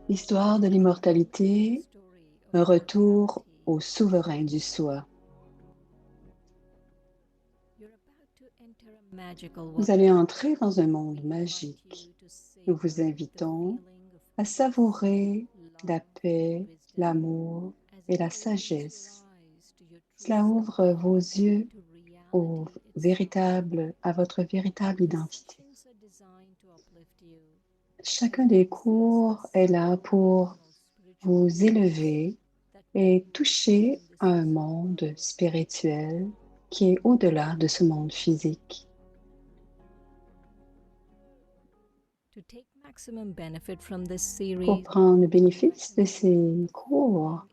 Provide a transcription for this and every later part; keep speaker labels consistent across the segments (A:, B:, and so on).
A: Histoire de l'immortalité, un retour au souverain du soi. Vous allez entrer dans un monde magique. Nous vous invitons à savourer la paix, l'amour et la sagesse. Cela ouvre vos yeux à votre véritable identité. Chacun des cours est là pour vous élever et toucher à un monde spirituel qui est au-delà de ce monde physique. Pour prendre le bénéfice de ces cours,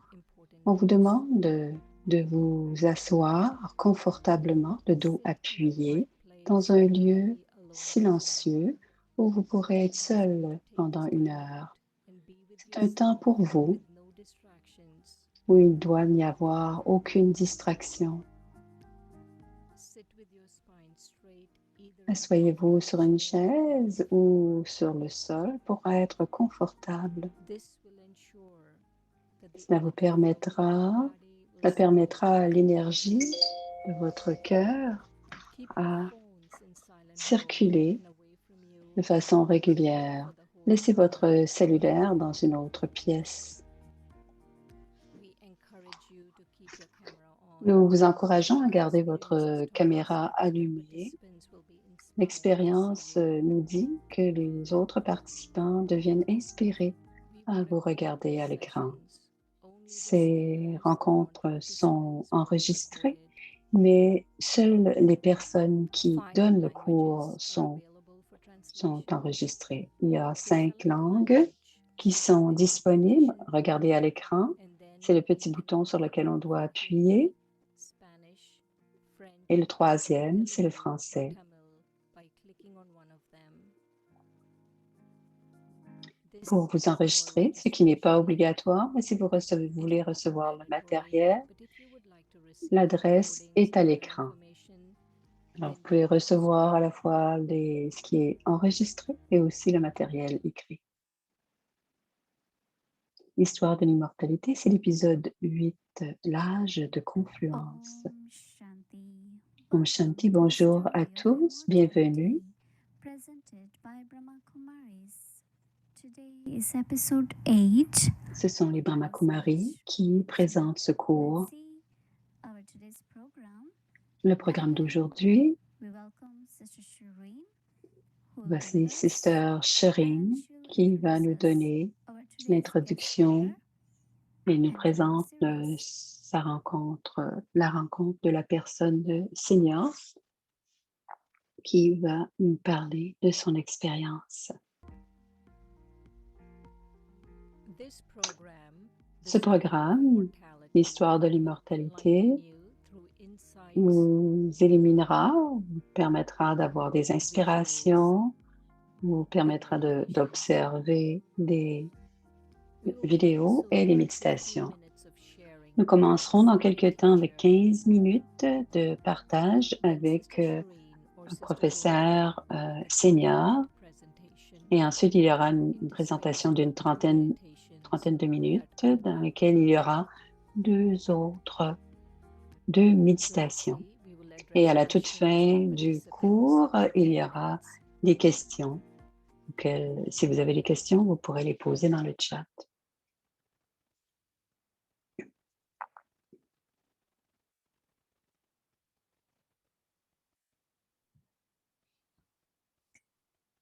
A: on vous demande de vous asseoir confortablement, le dos appuyé, dans un lieu silencieux où vous pourrez être seul pendant 1 heure. C'est un temps pour vous où il ne doit n'y avoir aucune distraction. Asseyez-vous sur une chaise ou sur le sol pour être confortable. Cela permettra à l'énergie de votre cœur à circuler de façon régulière. Laissez votre cellulaire dans une autre pièce. Nous vous encourageons à garder votre caméra allumée. L'expérience nous dit que les autres participants deviennent inspirés à vous regarder à l'écran. Ces rencontres sont enregistrées, mais seules les personnes qui donnent le cours sont enregistrées. Il y a 5 langues qui sont disponibles. Regardez à l'écran. C'est le petit bouton sur lequel on doit appuyer. Et le troisième, c'est le français. Pour vous enregistrer, ce qui n'est pas obligatoire, mais si vous voulez recevoir le matériel, l'adresse est à l'écran. Alors, vous pouvez recevoir à la fois ce qui est enregistré et aussi le matériel écrit. L'histoire de l'immortalité, c'est l'épisode 8, l'âge de confluence.
B: Om Shanti.
A: Om Shanti, bonjour à tous, bienvenue.
B: Presented by Brahma Kumaris. Today is episode 8.
A: Ce sont les Brahma Kumaris qui présentent ce cours.
B: Our today's program.
A: Le programme d'aujourd'hui,
B: We welcome Sister Shireen, who will
A: voici
B: be with us,
A: Sister Shireen
B: and she'll
A: qui va nous
B: introduce us
A: donner
B: our today's guest
A: l'introduction
B: speaker
A: et nous
B: and
A: présente
B: today's series.
A: la rencontre de la personne de senior qui va nous parler de son expérience. Ce programme, l'histoire de l'immortalité, vous éliminera, vous permettra d'avoir des inspirations, vous permettra d'observer des vidéos et des méditations. Nous commencerons dans quelques temps avec 15 minutes de partage avec un professeur senior et ensuite il y aura une présentation d'une trentaine de minutes dans laquelle il y aura deux méditations. Et à la toute fin du cours, il y aura des questions. Donc, si vous avez des questions, vous pourrez les poser dans le chat.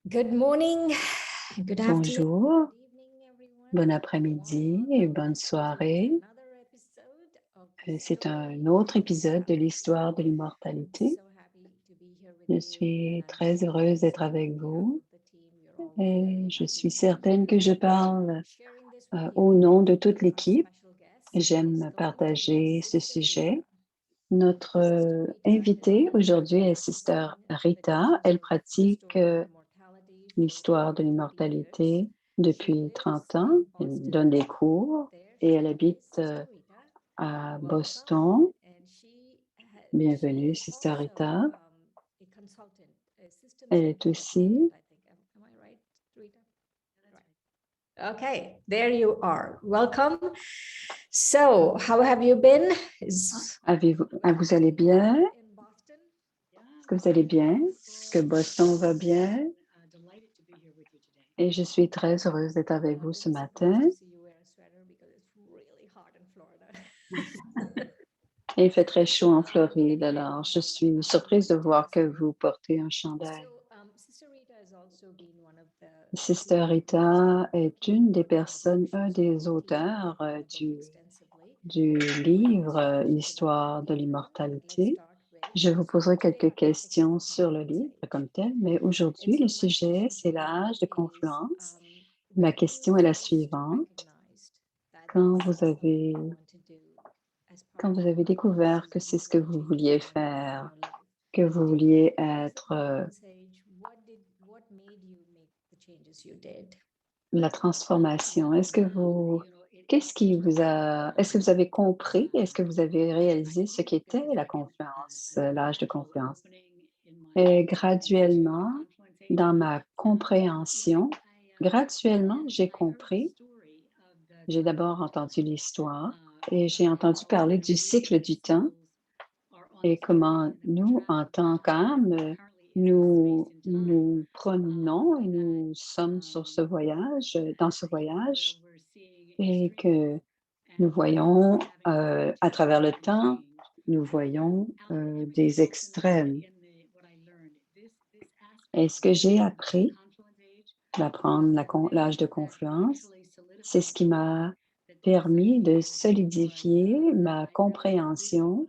C: Good morning, good afternoon,
A: Bonjour,
C: good evening, everyone.
A: bon après-midi et bonne soirée.
C: Another episode of
A: C'est un autre épisode de l'histoire de l'immortalité.
C: So happy to be here with
A: Je
C: you,
A: suis
C: and I'm
A: très
C: sure
A: heureuse d'être
C: that
A: avec
C: on behalf
A: vous
C: of the team, you're all
A: et
C: very
A: je
C: happy
A: suis
C: to be
A: certaine que je parle
C: sharing this with you.
A: au nom de toute
C: Our
A: l'équipe.
C: special guest
A: J'aime
C: is going to
A: partager
C: be
A: ce
C: Sister
A: sujet.
C: Rita.
A: Notre invitée aujourd'hui est Sister Rita. Elle pratique l'histoire de l'immortalité depuis 30 ans. Elle donne des cours et elle habite à Boston. Bienvenue, Sister Rita. Elle est aussi
C: Okay, there you are. Welcome. So, how have you been?
A: Vous allez bien?
C: In Boston?
A: Est-ce que vous allez bien? Est-ce que Boston va bien? Et je suis très heureuse d'être avec vous ce matin. Et il fait très chaud en Floride, alors je suis surprise de voir que vous portez un chandail. Sister Rita est une des personnes, un des auteurs du livre Histoire de l'immortalité. Je vous poserai quelques questions sur le livre comme tel, mais aujourd'hui, le sujet, c'est l'âge de confluence. Ma question est la suivante. Quand vous avez découvert que c'est ce que vous vouliez faire, que vous vouliez être la transformation, est-ce que vous avez compris, est-ce que vous avez réalisé ce qu'était la confluence, l'âge de confluence? Et graduellement, dans ma compréhension, graduellement, j'ai compris. J'ai d'abord entendu l'histoire et j'ai entendu parler du cycle du temps et comment nous, en tant qu'âme, nous promenons et nous sommes sur ce voyage, dans ce voyage, et que nous voyons à travers le temps, nous voyons des extrêmes. Et ce que j'ai appris d'apprendre l'âge de confluence, c'est ce qui m'a permis de solidifier ma compréhension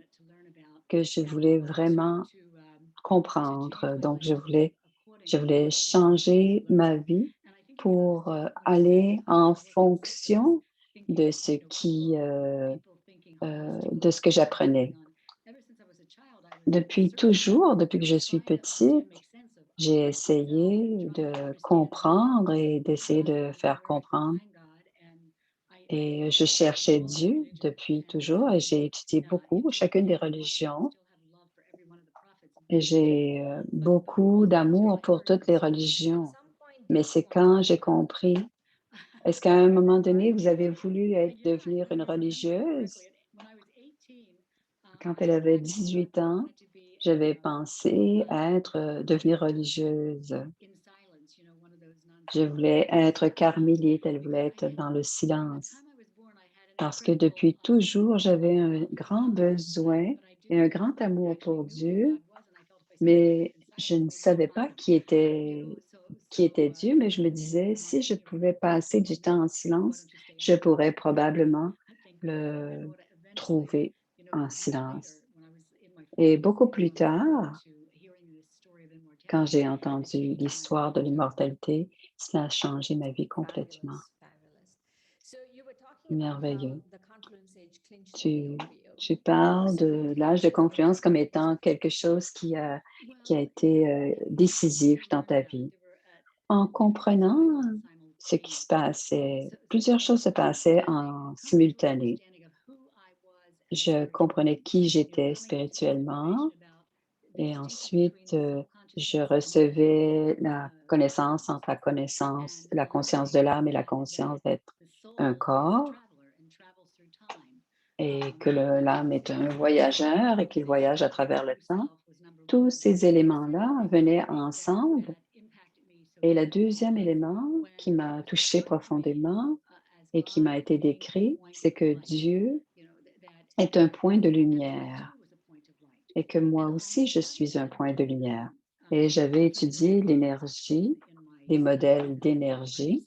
A: que je voulais vraiment comprendre. Donc, je voulais changer ma vie pour aller en fonction de de ce que j'apprenais. Depuis toujours, depuis que je suis petite, j'ai essayé de comprendre et d'essayer de faire comprendre. Et je cherchais Dieu depuis toujours et j'ai étudié beaucoup chacune des religions et j'ai beaucoup d'amour pour toutes les religions. Mais c'est quand j'ai compris, est-ce qu'à un moment donné, vous avez voulu devenir une religieuse? Quand elle avait 18 ans, j'avais pensé devenir religieuse. Je voulais être carmélite, elle voulait être dans le silence. Parce que depuis toujours, j'avais un grand besoin et un grand amour pour Dieu, mais je ne savais pas qui était Dieu, mais je me disais, si je pouvais passer du temps en silence, je pourrais probablement le trouver en silence. Et beaucoup plus tard, quand j'ai entendu l'histoire de l'immortalité, cela a changé ma vie complètement. Merveilleux. Tu, tu parles de l'âge de confluence comme étant quelque chose qui a été décisif dans ta vie. En comprenant ce qui se passait, plusieurs choses se passaient en simultané. Je comprenais qui j'étais spirituellement et ensuite je recevais la connaissance entre la conscience de l'âme et la conscience d'être un corps et que l'âme est un voyageur et qu'il voyage à travers le temps. Tous ces éléments-là venaient ensemble. Et le deuxième élément qui m'a touché profondément et qui m'a été décrit, c'est que Dieu est un point de lumière et que moi aussi, je suis un point de lumière. Et j'avais étudié l'énergie, les modèles d'énergie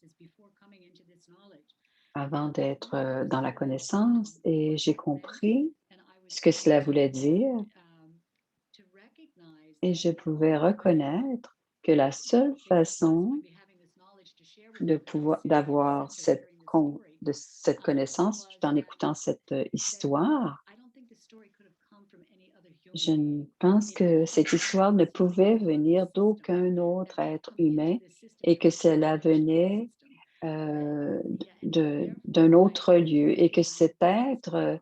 A: avant d'être dans la connaissance et j'ai compris ce que cela voulait dire et je pouvais reconnaître que la seule façon d'avoir cette connaissance tout en écoutant cette histoire, je pense que cette histoire ne pouvait venir d'aucun autre être humain et que cela venait d'un autre lieu et que cet être,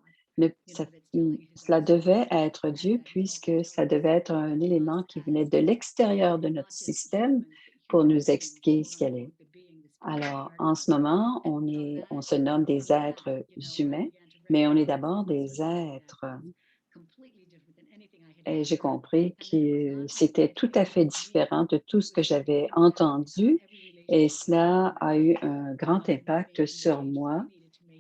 A: cela devait être Dieu puisque ça devait être un élément qui venait de l'extérieur de notre système pour nous expliquer ce qu'elle est. Alors, en ce moment, on se nomme des êtres humains, mais on est d'abord des êtres. Et j'ai compris que c'était tout à fait différent de tout ce que j'avais entendu et cela a eu un grand impact sur moi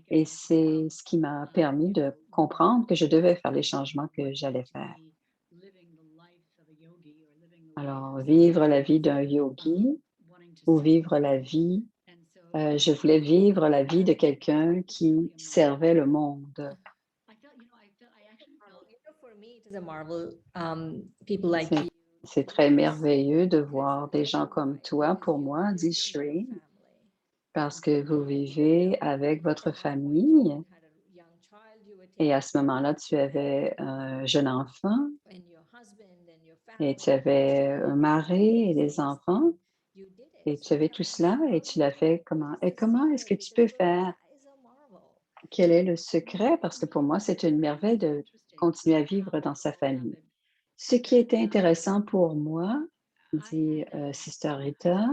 A: et c'est ce qui m'a permis de comprendre que je devais faire les changements que j'allais faire. Alors, vivre la vie d'un yogi ou vivre la vie, je voulais vivre la vie de quelqu'un qui servait le monde.
C: For me, it is a marvel. People like
A: C'est
C: you
A: c'est très merveilleux de voir des gens comme toi pour moi, dit Shri, parce que vous vivez avec votre famille et à ce moment-là, tu avais un jeune enfant et tu avais un mari et des enfants et tu avais tout cela et tu l'as fait comment? Et comment est-ce que tu peux faire? Quel est le secret? Parce que pour moi, c'est une merveille de continuer à vivre dans sa famille. Ce qui était intéressant pour moi, dit Sister Rita,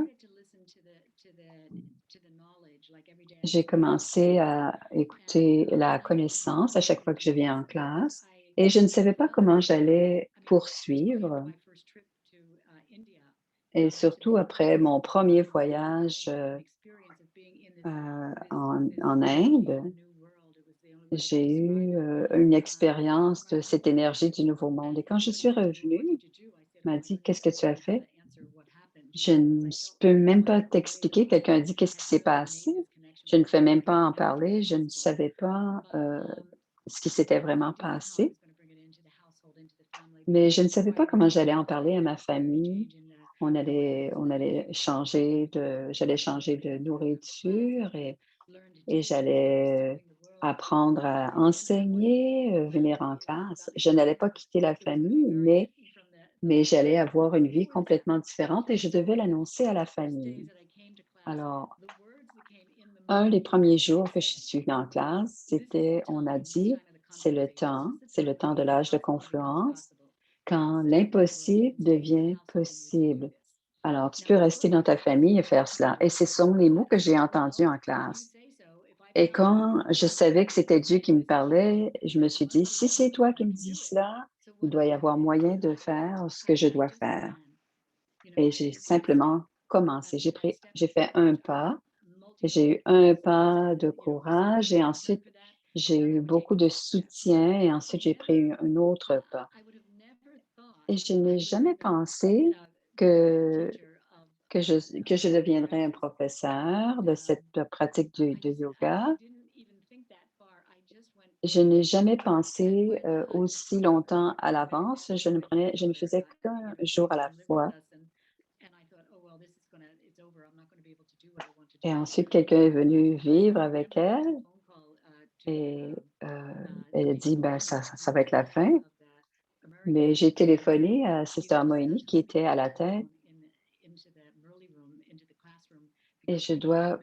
A: j'ai commencé à écouter la connaissance à chaque fois que je viens en classe et je ne savais pas comment j'allais poursuivre. Et surtout après mon premier voyage en Inde, j'ai eu une expérience de cette énergie du Nouveau Monde. Et quand je suis revenue, m'a dit, qu'est-ce que tu as fait? Je ne peux même pas t'expliquer. Quelqu'un a dit, qu'est-ce qui s'est passé? Je ne fais même pas en parler. Je ne savais pas ce qui s'était vraiment passé, mais je ne savais pas comment j'allais en parler à ma famille. J'allais changer de nourriture et j'allais apprendre à enseigner, venir en classe. Je n'allais pas quitter la famille, mais j'allais avoir une vie complètement différente et je devais l'annoncer à la famille. Alors, un des premiers jours que je suis venue en classe, on a dit, c'est le temps de l'âge de confluence, quand l'impossible devient possible. Alors, tu peux rester dans ta famille et faire cela. Et ce sont les mots que j'ai entendus en classe. Et quand je savais que c'était Dieu qui me parlait, je me suis dit, si c'est toi qui me dis cela, il doit y avoir moyen de faire ce que je dois faire. Et j'ai simplement commencé. J'ai fait un pas, j'ai eu un pas de courage et ensuite j'ai eu beaucoup de soutien et ensuite j'ai pris un autre pas. Et je n'ai jamais pensé que, que je deviendrais un professeur de cette pratique de yoga. Je n'ai jamais pensé aussi longtemps à l'avance. Je ne faisais qu'un jour à la fois. Et ensuite, quelqu'un est venu vivre avec elle et elle a dit, ben, ça va être la fin. Mais j'ai téléphoné à Sister Moini qui était à la tête et je dois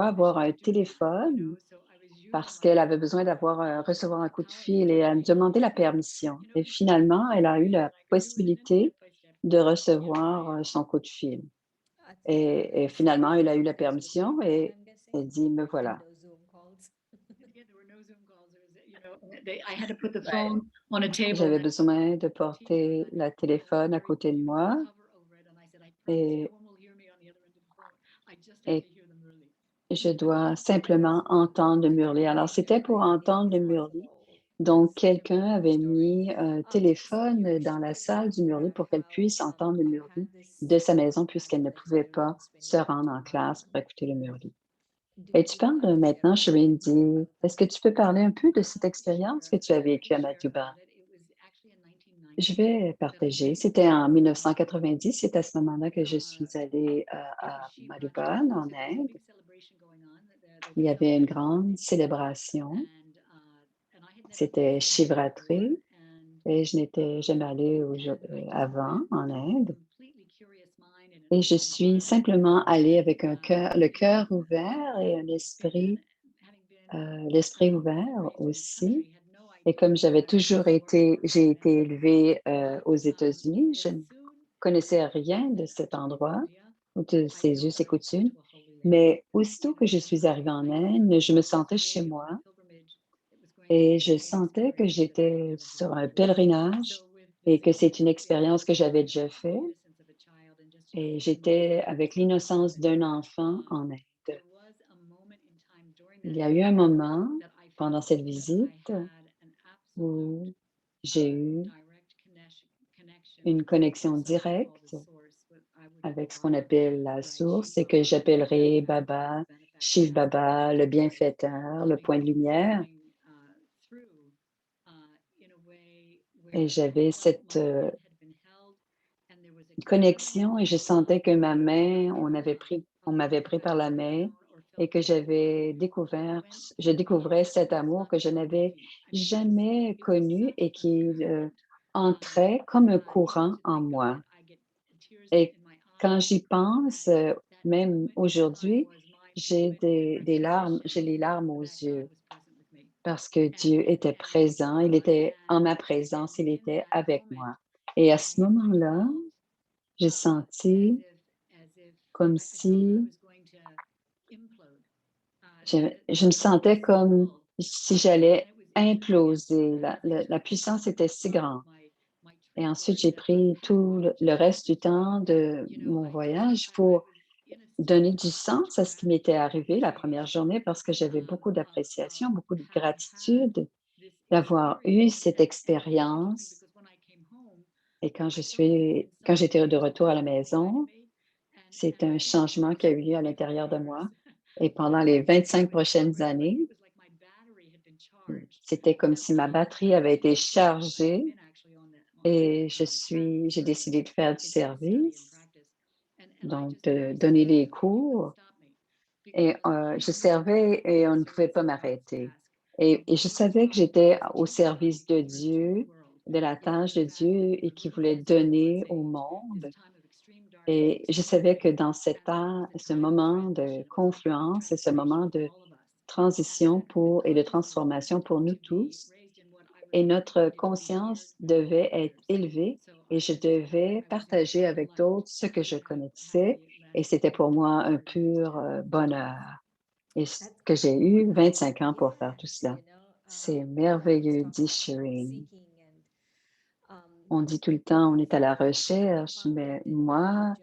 A: avoir un téléphone parce qu'elle avait besoin recevoir un coup de fil et elle me demandait la permission. Et finalement, elle a eu la possibilité de recevoir son coup de fil. Et finalement, elle a eu la permission et elle dit, me voilà. J'avais besoin de porter le téléphone à côté de moi et, et je dois simplement entendre le murler. Alors, c'était pour entendre le murler. Donc, quelqu'un avait mis un téléphone dans la salle du murli pour qu'elle puisse entendre le murli de sa maison puisqu'elle ne pouvait pas se rendre en classe pour écouter le murli. Et tu parles maintenant, Sharindi, est-ce que tu peux parler un peu de cette expérience que tu as vécue à Madhuban? Je vais partager. C'était en 1990, c'est à ce moment-là que je suis allée à Madhuban, en Inde. Il y avait une grande célébration. C'était Shivratri et je n'étais jamais allée avant en Inde. Et je suis simplement allée avec le cœur ouvert et l'esprit ouvert aussi. Et comme j'ai été élevée aux États-Unis, je ne connaissais rien de cet endroit. de ses us et coutumes. Mais aussitôt que je suis arrivée en Inde, je me sentais chez moi et je sentais que j'étais sur un pèlerinage et que c'est une expérience que j'avais déjà faite et j'étais avec l'innocence d'un enfant en Inde. Il y a eu un moment pendant cette visite où j'ai eu une connexion directe avec ce qu'on appelle la source et que j'appellerai Baba, Shiv Baba, le bienfaiteur, le point de lumière. Et j'avais cette connexion et je sentais que ma main, on m'avait pris par la main et que je découvrais cet amour que je n'avais jamais connu et qui entrait comme un courant en moi. Et quand j'y pense, même aujourd'hui, des larmes, j'ai les larmes aux yeux parce que Dieu était présent, il était en ma présence, il était avec moi. Et à ce moment-là, j'ai senti comme si je me sentais comme si j'allais imploser. La puissance était si grande. Et ensuite, j'ai pris tout le reste du temps de mon voyage pour donner du sens à ce qui m'était arrivé la première journée parce que j'avais beaucoup d'appréciation, beaucoup de gratitude d'avoir eu cette expérience. Et quand j'étais de retour à la maison, c'est un changement qui a eu lieu à l'intérieur de moi. Et pendant les 25 prochaines années, c'était comme si ma batterie avait été chargée et j'ai décidé de faire du service, donc de donner des cours. Et je servais et on ne pouvait pas m'arrêter. Et je savais que j'étais au service de Dieu, de la tâche de Dieu et qui voulait donner au monde. Et je savais que dans ce moment de confluence et ce moment de transition et de transformation pour nous tous, et notre conscience devait être élevée et je devais partager avec d'autres ce que je connaissais et c'était pour moi un pur bonheur. Et ce
C: That's
A: que j'ai eu 25 ans pour faire tout cela.
C: fascinating,
A: C'est
C: when you were
A: merveilleux, dit
C: talking about
A: Shireen.
C: seeking and
A: On dit tout le temps, on est à la
C: I
A: recherche,
C: found
A: mais
C: that the
A: moi,
C: journey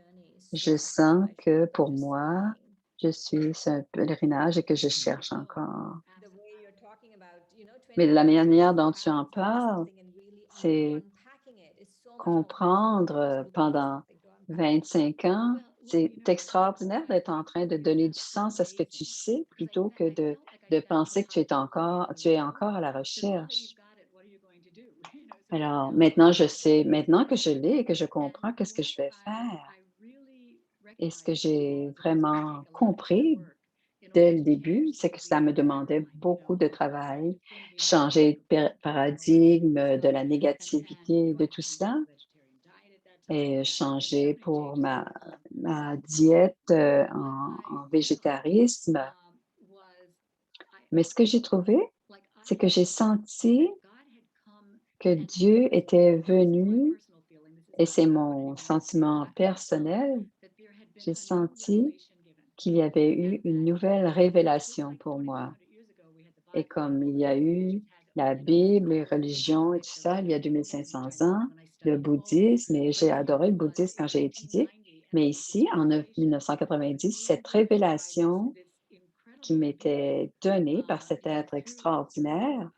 C: is
A: je
C: so
A: sens que
C: not
A: pour
C: just
A: moi,
C: seeking.
A: je suis sur un pèlerinage et que je cherche encore.
C: The way you're talking about,
A: Mais
C: 25
A: la
C: years
A: manière
C: of
A: dont tu en
C: having
A: parles,
C: something and really
A: c'est
C: unpacking it is so much more magical
A: comprendre
C: because we need
A: pendant
C: something to unpack.
A: 25 ans. C'est extraordinaire d'être en train de donner du sens à ce que tu sais plutôt que de penser que tu es encore à la recherche. Alors, maintenant, je sais, maintenant que je l'ai et que je comprends, qu'est-ce que je vais faire? Et ce que j'ai vraiment compris dès le début, c'est que cela me demandait beaucoup de travail, changer de paradigme de la négativité de tout cela et changer pour ma diète en végétarisme. Mais ce que j'ai trouvé, c'est que j'ai senti que Dieu était venu, et c'est mon sentiment personnel, j'ai senti qu'il y avait eu une nouvelle révélation pour moi. Et comme il y a eu la Bible, les religions et tout ça, il y a 2500 ans, le bouddhisme, et j'ai adoré le bouddhisme quand j'ai étudié. Mais ici, en 1990, cette révélation qui m'était donnée par cet être extraordinaire,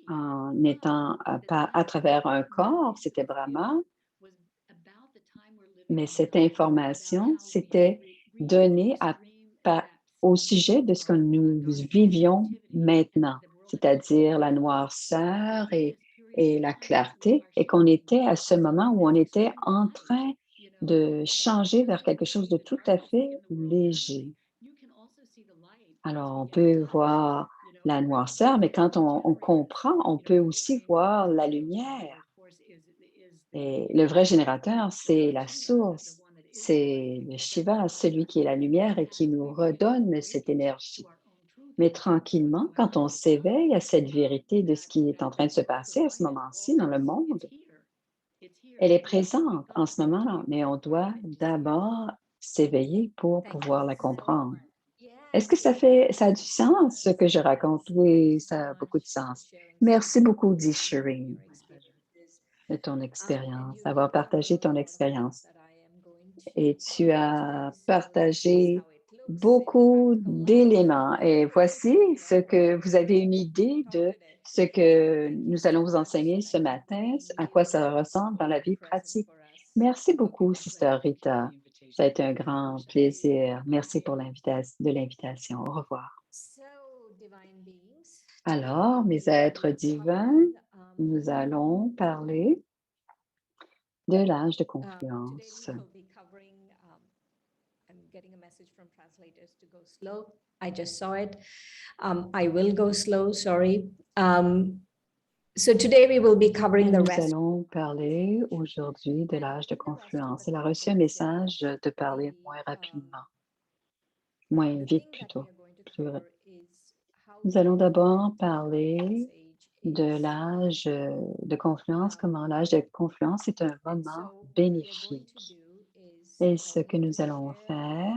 A: en étant pas à travers un corps, c'était Brahma, mais cette information, c'était donnée au sujet de ce que nous vivions maintenant, c'est-à-dire la noirceur et la clarté, et qu'on était à ce moment où on était en train de changer vers quelque chose de tout à fait léger. Alors, on peut voir la noirceur, mais quand on comprend, on peut aussi voir la lumière. Et le vrai générateur, c'est la source, c'est le Shiva, celui qui est la lumière et qui nous redonne cette énergie. Mais tranquillement, quand on s'éveille à cette vérité de ce qui est en train de se passer à ce moment-ci dans le monde, Elle est présente en ce moment, mais on doit d'abord s'éveiller pour pouvoir la comprendre. Est-ce que ça a du sens, ce que je raconte? Oui, ça a beaucoup de sens. Merci beaucoup, dit Shireen, de ton expérience, d'avoir partagé ton expérience. Et tu as partagé beaucoup d'éléments. Et voici ce que vous avez une idée de ce que nous allons vous enseigner ce matin, à quoi ça ressemble dans la vie pratique. Merci beaucoup, Sister Rita. Ça a été un grand plaisir. Merci pour l'invitation. Au revoir. Alors, mes êtres divins, nous allons parler de l'âge de confluence.
C: I'm getting a message from translators to go slow. I just saw it. I will go slow, sorry. So today we will be covering the
A: Nous
C: rest.
A: allons parler aujourd'hui de l'âge de confluence. Elle a reçu un message de parler moins rapidement, moins vite plutôt. Nous allons d'abord parler de l'âge de confluence, comment l'âge de confluence est un moment bénéfique. Et ce que nous allons faire,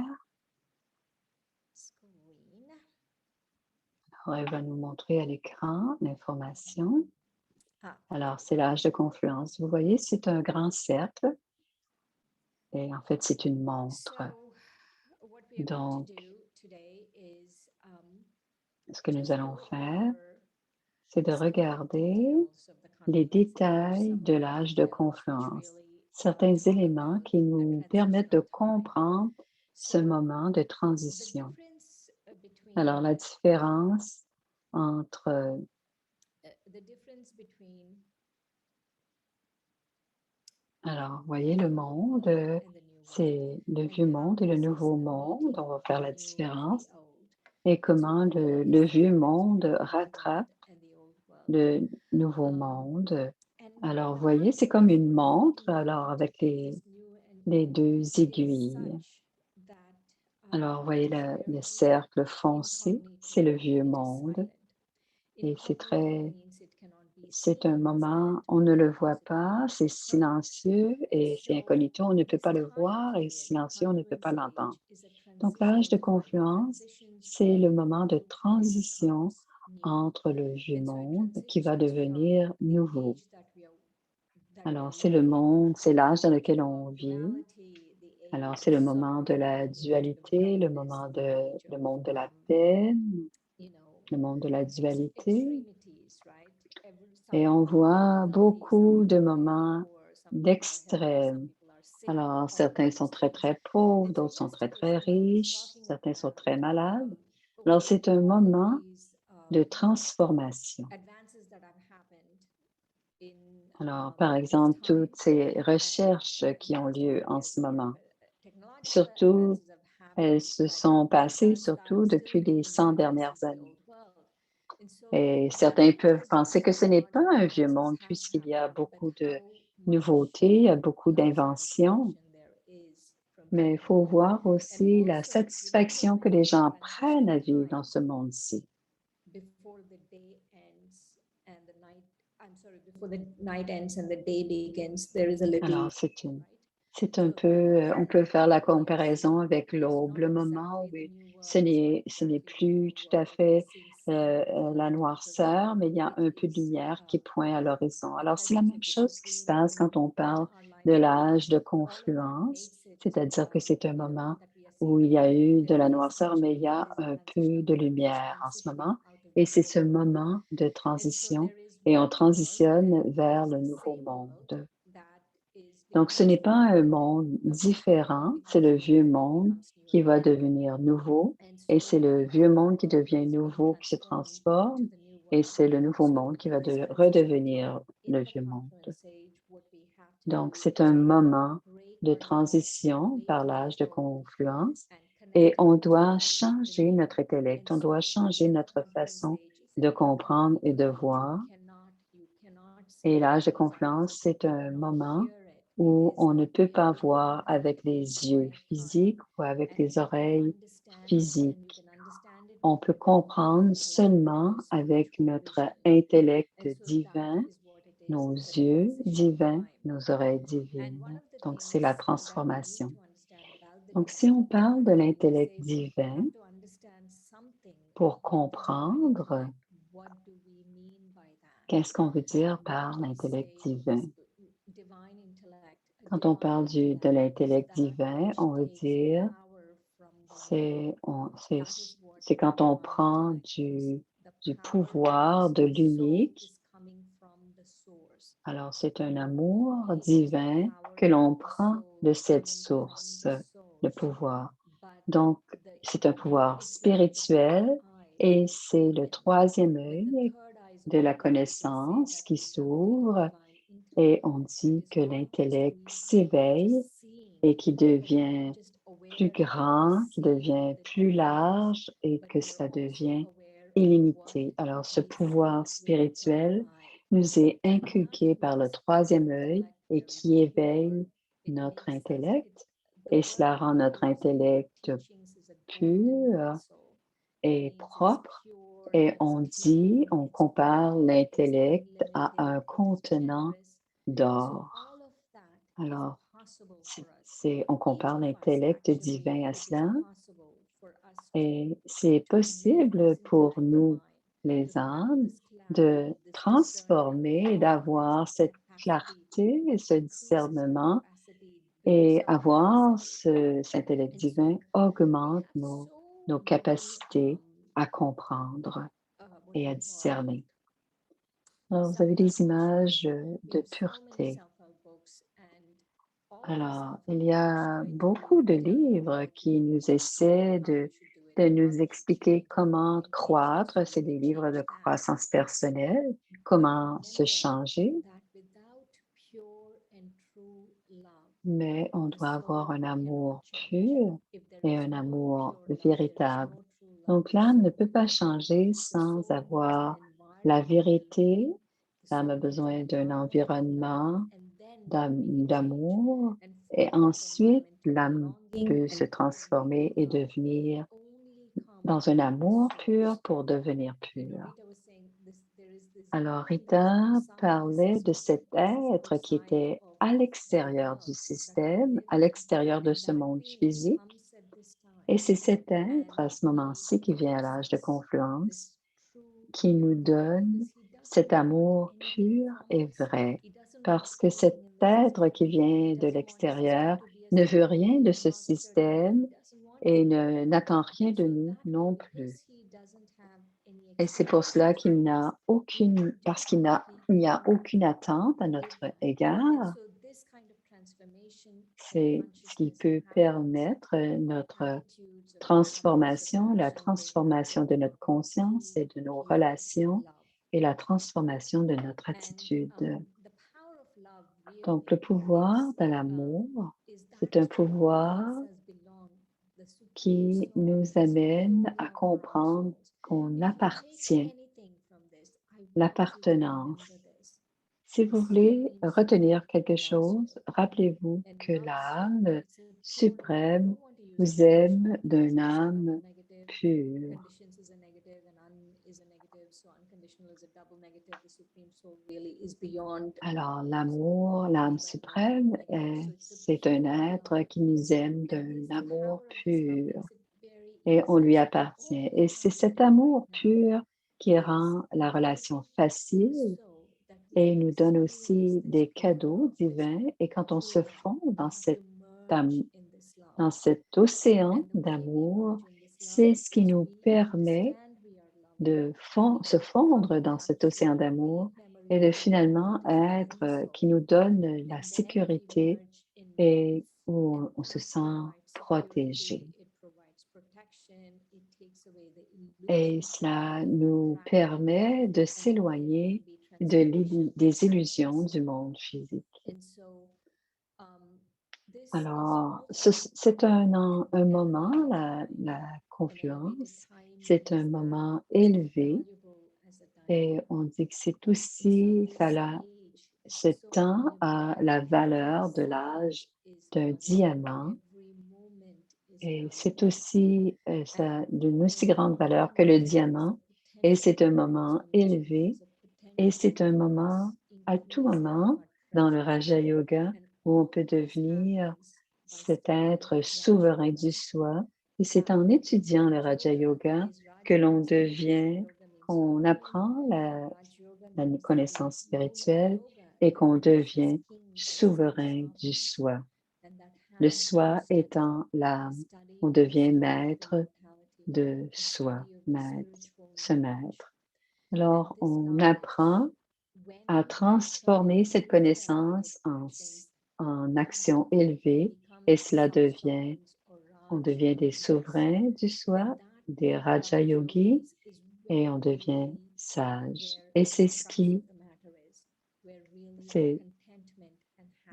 A: alors elle va nous montrer à l'écran l'information. Alors, c'est l'âge de confluence. Vous voyez, c'est un grand cercle et en fait, c'est une montre. Donc, ce que nous allons faire, c'est de regarder les détails de l'âge de confluence, certains éléments qui nous permettent de comprendre ce moment de transition. Alors, la différence entre alors, vous voyez le monde, c'est le vieux monde et le nouveau monde. On va faire la différence. Et comment le vieux monde rattrape le nouveau monde. Alors, vous voyez, c'est comme une montre, alors avec les deux aiguilles. Alors, vous voyez le cercle foncé, c'est le vieux monde. Et c'est un moment, on ne le voit pas, c'est silencieux et c'est incognito, on ne peut pas le voir et silencieux, on ne peut pas l'entendre. Donc, l'âge de confluence, c'est le moment de transition entre le vieux monde qui va devenir nouveau. Alors, c'est le monde, c'est l'âge dans lequel on vit. Alors, c'est le moment de la dualité, le monde de la peine, le monde de la dualité. Et on voit beaucoup de moments d'extrême. Alors, certains sont très, très pauvres, d'autres sont très, très riches, certains sont très malades. Alors, c'est un moment de transformation. Alors, par exemple, toutes ces recherches qui ont lieu en ce moment, surtout, elles se sont passées surtout depuis les 100 dernières années. Et certains peuvent penser que ce n'est pas un vieux monde puisqu'il y a beaucoup de nouveautés, il y a beaucoup d'inventions, mais il faut voir aussi la satisfaction que les gens prennent à vivre dans ce monde-ci. Alors, c'est un peu, on peut faire la comparaison avec l'aube, le moment où ce n'est plus tout à fait la noirceur, mais il y a un peu de lumière qui pointe à l'horizon. Alors, c'est la même chose qui se passe quand on parle de l'âge de confluence, c'est-à-dire que c'est un moment où il y a eu de la noirceur, mais il y a un peu de lumière en ce moment. Et c'est ce moment de transition et on transitionne vers le nouveau monde. Donc, ce n'est pas un monde différent, c'est le vieux monde qui va devenir nouveau et c'est le vieux monde qui devient nouveau, qui se transforme et c'est le nouveau monde qui va redevenir le vieux monde. Donc, c'est un moment de transition par l'âge de confluence et on doit changer notre intellect, on doit changer notre façon de comprendre et de voir. Et l'âge de confluence, c'est un moment où on ne peut pas voir avec les yeux physiques ou avec les oreilles physiques. On peut comprendre seulement avec notre intellect divin nos yeux divins, nos oreilles divines. Donc, c'est la transformation. Donc, si on parle de l'intellect divin, pour comprendre qu'est-ce qu'on veut dire par l'intellect divin. Quand on parle de l'intellect divin, on veut dire c'est quand on prend du pouvoir de l'unique. Alors, c'est un amour divin que l'on prend de cette source, le pouvoir. Donc, c'est un pouvoir spirituel et c'est le troisième œil de la connaissance qui s'ouvre et on dit que l'intellect s'éveille et qui devient plus grand, qui devient plus large et que cela devient illimité. Alors, ce pouvoir spirituel nous est inculqué par le troisième œil et qui éveille notre intellect et cela rend notre intellect pur et propre. Et on compare l'intellect à un contenant d'or. Alors, on compare l'intellect divin à cela et c'est possible pour nous, les âmes, de transformer, d'avoir cette clarté et ce discernement et avoir cet intellect divin augmente nos capacités à comprendre et à discerner. Alors, vous avez des images de pureté. Alors, il y a beaucoup de livres qui nous essaient de nous expliquer comment croître. C'est des livres de croissance personnelle, comment se changer. Mais on doit avoir un amour pur et un amour véritable. Donc, l'âme ne peut pas changer sans avoir la vérité. L'âme a besoin d'un environnement d'amour et ensuite, l'âme peut se transformer et devenir dans un amour pur pour devenir pur. Alors, Rita parlait de cet être qui était à l'extérieur du système, à l'extérieur de ce monde physique. Et c'est cet être, à ce moment-ci, qui vient à l'âge de confluence, qui nous donne cet amour pur et vrai. Parce que cet être qui vient de l'extérieur ne veut rien de ce système et n'attend rien de nous non plus. Et c'est pour cela parce qu'il n'y a aucune attente à notre égard. C'est ce qui peut permettre notre transformation, la transformation de notre conscience et de nos relations et la transformation de notre attitude. Donc, le pouvoir de l'amour, c'est un pouvoir qui nous amène à comprendre qu'on appartient, l'appartenance. Si vous voulez retenir quelque chose, rappelez-vous que l'âme suprême vous aime d'une âme pure. Alors, l'amour, l'âme suprême, c'est un être qui nous aime d'un amour pur et on lui appartient. Et c'est cet amour pur qui rend la relation facile et nous donne aussi des cadeaux divins. Et quand on se fond dans cet océan d'amour, c'est ce qui nous permet de se fondre dans cet océan d'amour et de finalement qui nous donne la sécurité et où on se sent protégé. Et cela nous permet de s'éloigner des illusions du monde physique. Alors, c'est un moment, la confluence, c'est un moment élevé et on dit que c'est aussi, ce temps a la valeur de l'âge d'un diamant et c'est aussi d'une aussi grande valeur que le diamant et c'est un moment élevé et c'est un moment à tout moment dans le Raja Yoga où on peut devenir cet être souverain du soi. Et c'est en étudiant le Raja Yoga que l'on devient, qu'on apprend la connaissance spirituelle et qu'on devient souverain du soi. Le soi étant l'âme, on devient maître de soi, ce maître. Alors, on apprend à transformer cette connaissance en action élevée et on devient des souverains du soi, des Raja Yogis et on devient sage. Et c'est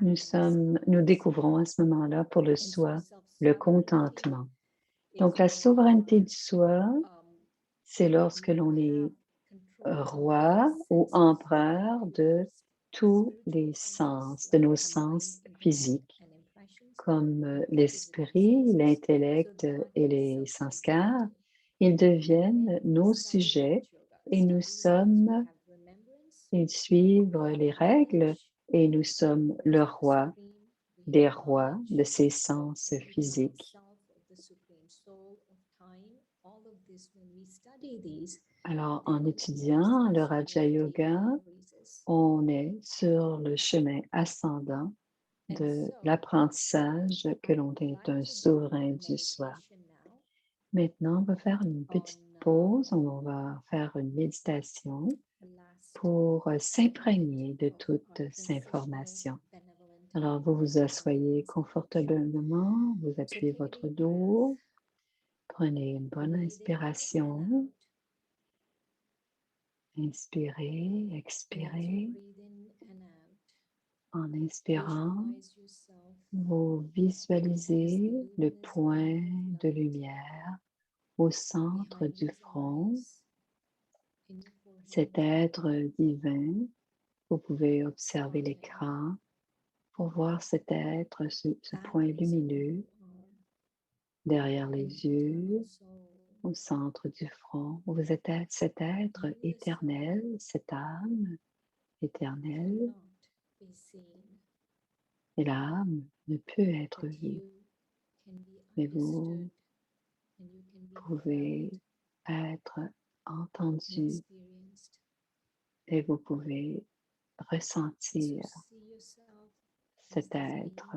A: nous découvrons à ce moment-là pour le soi, le contentement. Donc, la souveraineté du soi, c'est lorsque l'on est roi ou empereur de tous les sens, de nos sens physiques, comme l'esprit, l'intellect et les sanskars. Ils deviennent nos sujets et ils suivent les règles et nous sommes le roi des rois de ces sens physiques. Alors, en étudiant le Raja Yoga, on est sur le chemin ascendant de l'apprentissage que l'on est un souverain du soi. Maintenant, on va faire une petite pause, on va faire une méditation pour s'imprégner de toute cette information. Alors, vous vous asseyez confortablement, vous appuyez votre dos, prenez une bonne inspiration. Inspirez, expirez. En inspirant, vous visualisez le point de lumière au centre du front. Cet être divin, vous pouvez observer l'écran pour voir cet être, ce point lumineux derrière les yeux, au centre du front. Vous êtes cet être éternel, cette âme éternelle. Et l'âme ne peut être vue, mais vous pouvez être entendu et vous pouvez ressentir cet être.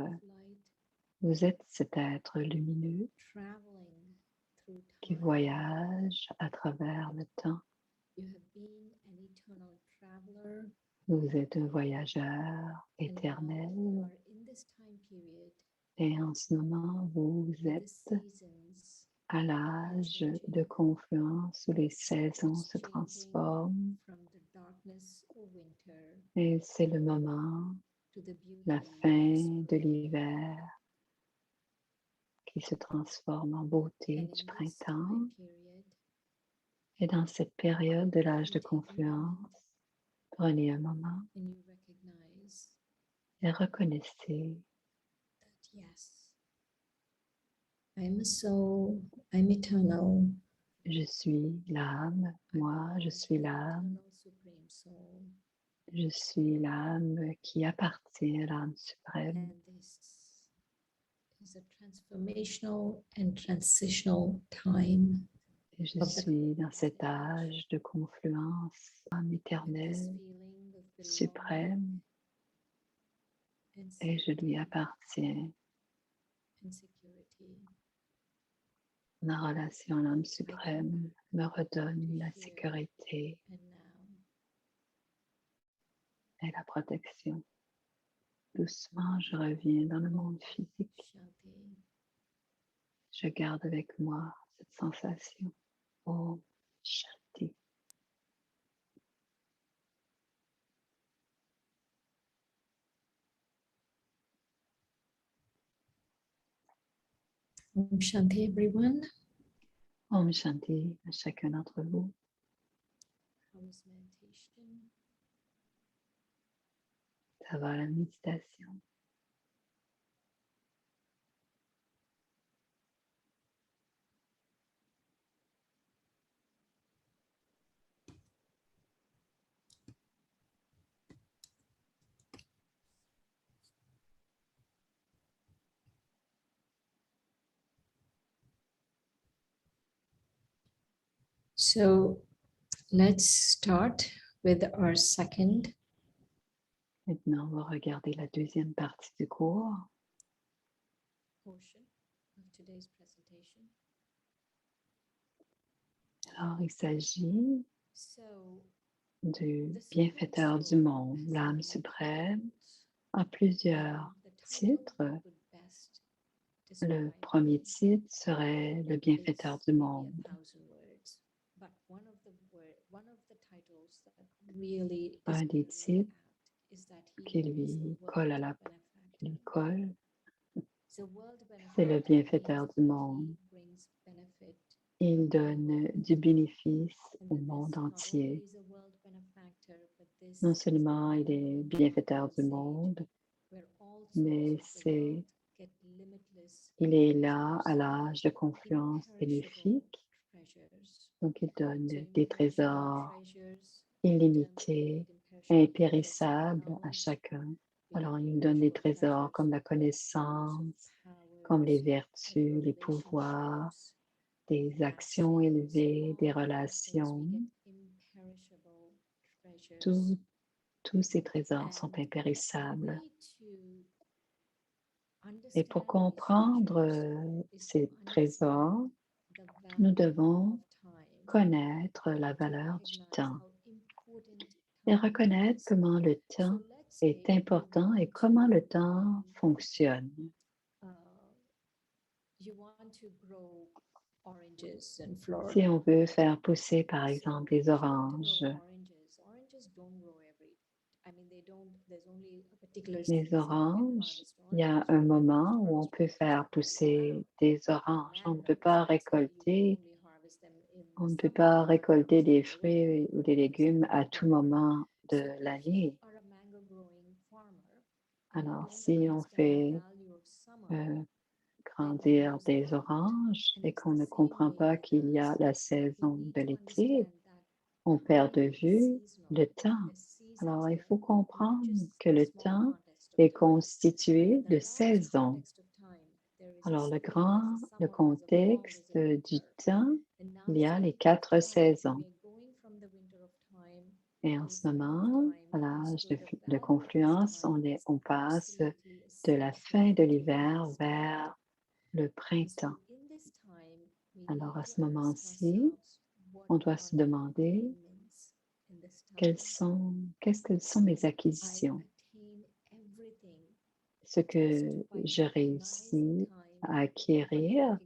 A: Vous êtes cet être lumineux qui voyage à travers le temps. Vous êtes un voyageur éternel et en ce moment, vous êtes à l'âge de confluence où les saisons se transforment et c'est le moment, la fin de l'hiver qui se transforme en beauté du printemps. Et dans cette période de l'âge de confluence, prenez un moment et reconnaissez
C: I'm a soul, I'm eternal.
A: Je suis l'âme, moi, je suis l'âme. Je suis l'âme qui appartient à l'âme suprême.
C: And this is a transformational and transitional time.
A: Et je suis dans cet âge de confluence, âme éternelle, suprême, et je lui appartiens. Ma relation à l'âme suprême me redonne la sécurité et la protection. Doucement, je reviens dans le monde physique. Je garde avec moi cette sensation. Om Shanti.
C: Om Shanti, everyone.
A: Om Shanti à chacun d'entre vous. Ça va la méditation.
C: So let's start with our second
A: Maintenant, on va regarder la deuxième partie du cours.
C: portion of today's presentation.
A: Alors, il s'agit
C: So
A: du
C: the
A: bienfaiteur
C: Supreme
A: du
C: Soul
A: monde,
C: has
A: l'âme
C: many
A: suprême,
C: titles.
A: a plusieurs
C: The title
A: titres.
C: that would best
A: Le
C: describe
A: premier
C: him
A: titre serait le bienfaiteur
C: is
A: du
C: maybe
A: monde.
C: 1,000 words, but one of the titles that really is
A: Un des
C: very
A: titres
C: apt is that he
A: qui
C: is
A: lui
C: a
A: colle à
C: world
A: la qui lui
C: benefactor.
A: colle,
C: So world
A: c'est le
C: benefactor
A: bienfaiteur
C: means
A: du
C: that
A: monde.
C: he brings benefit.
A: Il donne du bénéfice
C: And
A: au
C: then
A: monde
C: this not
A: entier.
C: only is a world benefactor, but this
A: Non
C: is
A: seulement il
C: the
A: est
C: world
A: bienfaiteur du
C: sage,
A: monde,
C: where all
A: mais
C: souls of the world get limitless
A: il est là à
C: treasures,
A: l'âge de confluence
C: imperishable
A: bénéfique.
C: treasures.
A: Donc, il donne
C: So
A: des
C: imperishable
A: trésors
C: treasures,
A: illimités,
C: imperishable treasures of
A: impérissables à
C: knowledge,
A: chacun. Alors, il nous donne des trésors comme la connaissance, comme les vertus, les pouvoirs, des actions élevées, des relations. Tous ces trésors sont impérissables. Et pour comprendre ces trésors, nous devons connaître la valeur du temps et reconnaître comment le temps est important et comment le temps fonctionne. Si on veut faire pousser, par exemple, des oranges, les oranges, il y a un moment où on peut faire pousser des oranges. On ne peut pas récolter des fruits ou des légumes à tout moment de l'année. Alors, si on fait grandir des oranges et qu'on ne comprend pas qu'il y a la saison de l'été, on perd de vue le temps. Alors, il faut comprendre que le temps est constitué de saisons. Alors, le contexte du temps, il y a les 4 saisons. Et en ce moment, à l'âge de confluence, on passe de la fin de l'hiver vers le printemps. Alors, à ce moment-ci, on doit se demander qu'est-ce que sont mes acquisitions? Ce que je réussis à acquérir,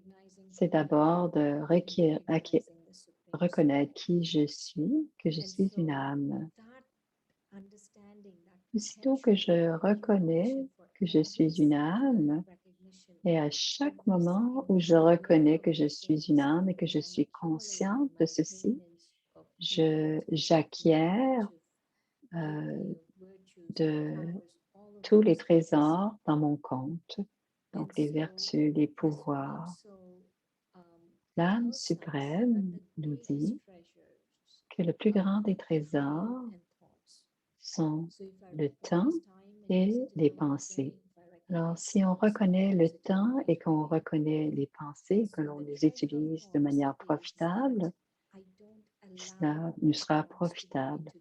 A: c'est d'abord de reconnaître qui je suis, que je suis une âme. Aussitôt que je reconnais que je suis une âme, et à chaque moment où je reconnais que je suis une âme et que je suis consciente de ceci, j'acquiers de tous les trésors dans mon compte, donc les vertus, les pouvoirs. L'âme suprême nous dit que le plus grand des trésors sont le temps et les pensées. Alors, si on reconnaît le temps et qu'on reconnaît les pensées, que l'on les utilise de manière profitable, cela nous sera profitable.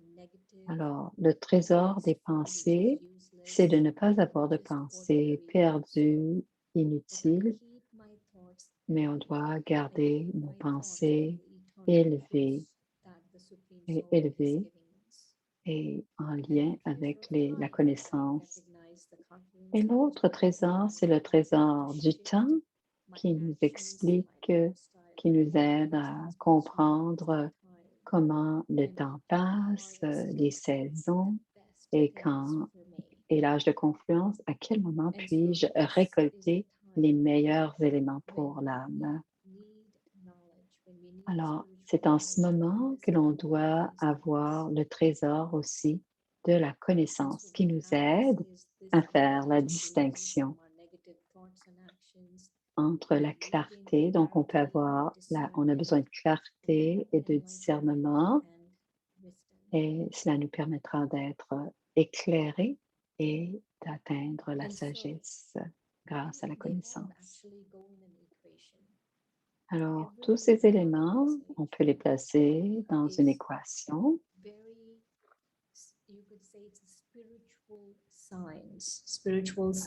A: Alors, le trésor des pensées, c'est de ne pas avoir de pensées perdues, inutiles, mais on doit garder nos pensées élevées et en lien avec la connaissance. Et l'autre trésor, c'est le trésor du temps qui nous explique, qui nous aide à comprendre comment le temps passe, les saisons et l'âge de confluence, à quel moment puis-je récolter les meilleurs éléments pour l'âme. Alors, c'est en ce moment que l'on doit avoir le trésor aussi de la connaissance qui nous aide à faire la distinction entre la clarté, donc on a besoin de clarté et de discernement, et cela nous permettra d'être éclairés et d'atteindre la sagesse grâce à la connaissance. Alors, tous ces éléments, on peut les placer dans une équation.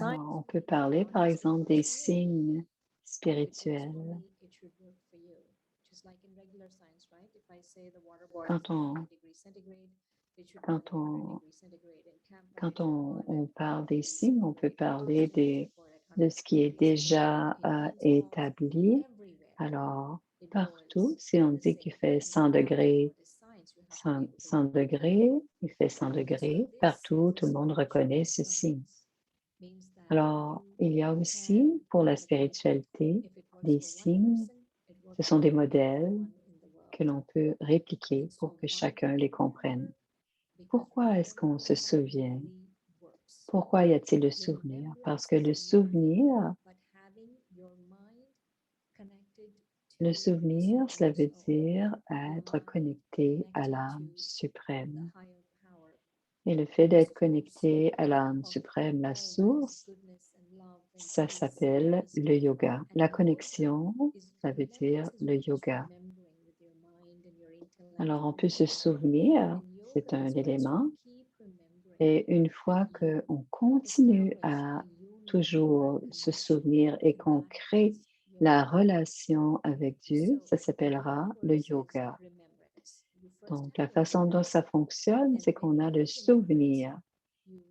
A: Alors, on peut parler, par exemple, des signes spirituels. Quand on, quand on, on parle des signes, on peut parler de ce qui est déjà établi. Alors, partout, si on dit qu'il fait 100 degrés, 100 degrés, il fait 100 degrés, partout, tout le monde reconnaît ce signe. Alors, il y a aussi pour la spiritualité des signes, ce sont des modèles que l'on peut répliquer pour que chacun les comprenne. Pourquoi est-ce qu'on se souvient? Pourquoi y a-t-il le souvenir? Parce que le souvenir, cela veut dire être connecté à l'âme suprême. Et le fait d'être connecté à l'âme suprême, la source, ça s'appelle le yoga. La connexion, ça veut dire le yoga. Alors, on peut se souvenir, c'est un élément, et une fois qu'on continue à toujours se souvenir et qu'on crée la relation avec Dieu, ça s'appellera le yoga. Donc, la façon dont ça fonctionne, c'est qu'on a le souvenir.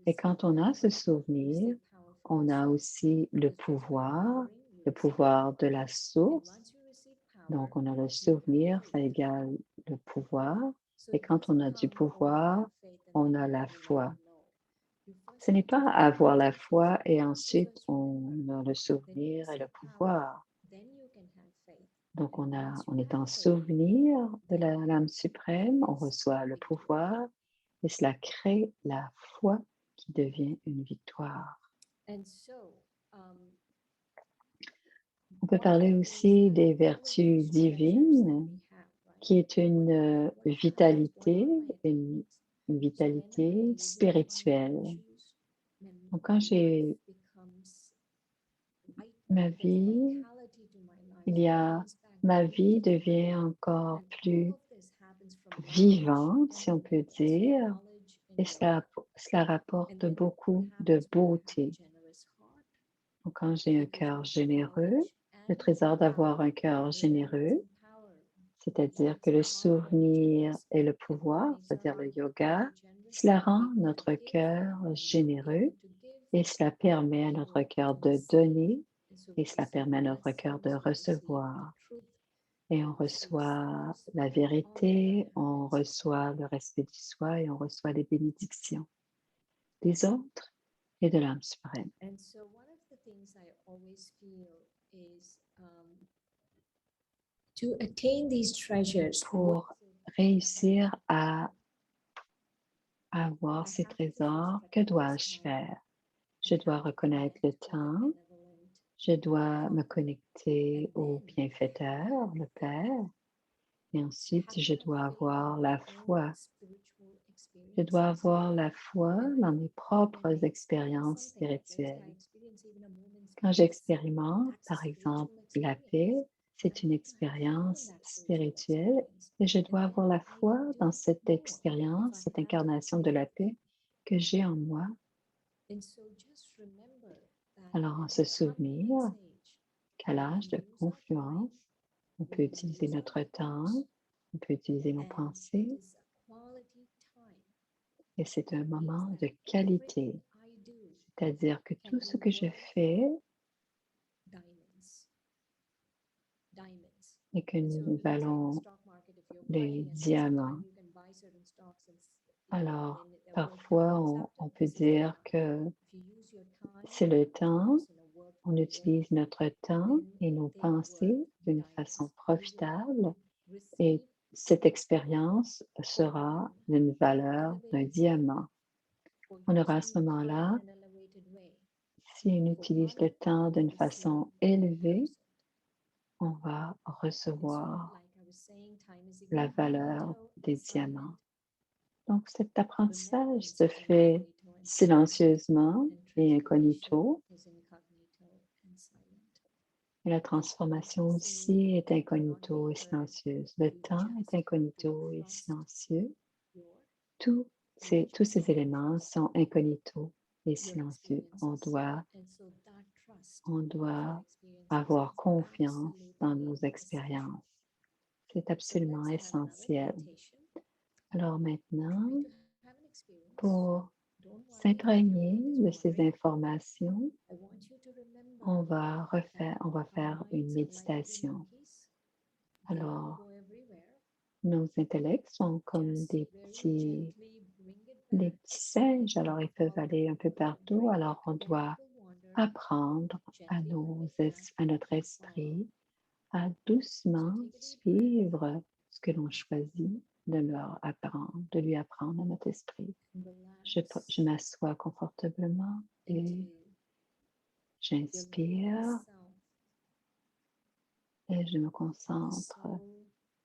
A: Et quand on a ce souvenir, on a aussi le pouvoir de la source. Donc, on a le souvenir, ça égale le pouvoir. Et quand on a du pouvoir, on a la foi. Ce n'est pas avoir la foi et ensuite on a le souvenir et le pouvoir. Donc, on est en souvenir de l'âme suprême, on reçoit le pouvoir et cela crée la foi qui devient une victoire. On peut parler aussi des vertus divines, qui est une vitalité, une vitalité spirituelle. Donc, quand j'ai ma vie, ma vie devient encore plus vivante, si on peut dire, et cela rapporte beaucoup de beauté. Donc, quand j'ai un cœur généreux, le trésor d'avoir un cœur généreux, c'est-à-dire que le souvenir et le pouvoir, c'est-à-dire le yoga, cela rend notre cœur généreux et cela permet à notre cœur de donner et cela permet à notre cœur de recevoir. Et on reçoit la vérité, on reçoit le respect du soi et on reçoit les bénédictions des autres et de l'âme suprême. Pour réussir à avoir ces trésors, que dois-je faire? Je dois reconnaître le temps, je dois me connecter au bienfaiteur, le Père, et ensuite je dois avoir la foi. Je dois avoir la foi dans mes propres expériences spirituelles. Quand j'expérimente, par exemple, la paix, c'est une expérience spirituelle et je dois avoir la foi dans cette expérience, cette incarnation de la paix que j'ai en moi. Alors, on se souvenir qu'à l'âge de confluence, on peut utiliser notre temps, on peut utiliser nos pensées et c'est un moment de qualité, c'est-à-dire que tout ce que je fais et que nous valons les diamants. Alors, parfois, on peut dire que c'est le temps, on utilise notre temps et nos pensées d'une façon profitable et cette expérience sera d'une valeur d'un diamant. On aura à ce moment-là, si on utilise le temps d'une façon élevée, on va recevoir la valeur des diamants. Donc, cet apprentissage se fait silencieusement et incognito. Et la transformation aussi est incognito et silencieuse. Le temps est incognito et silencieux. Tous ces éléments sont incognito et silencieux. On doit avoir confiance dans nos expériences. C'est absolument essentiel. Alors maintenant, pour s'imprégner de ces informations, on va faire une méditation. Alors, nos intellects sont comme des petits singes, alors ils peuvent aller un peu partout. Alors, on doit apprendre à notre esprit à doucement suivre ce que l'on choisit de lui apprendre à notre esprit. Je m'assois confortablement et j'inspire et je me concentre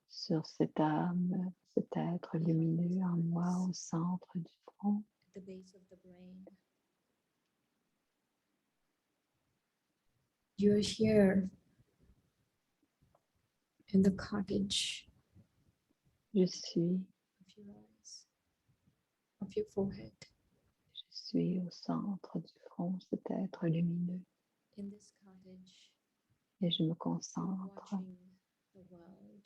A: sur cette âme, cet être lumineux en moi au centre du front.
C: You're here in the cottage
A: Je suis
C: of your forehead.
A: Je suis au centre du front, cet être lumineux,
C: In this cottage,
A: et je me
C: you're
A: concentre,
C: watching the world.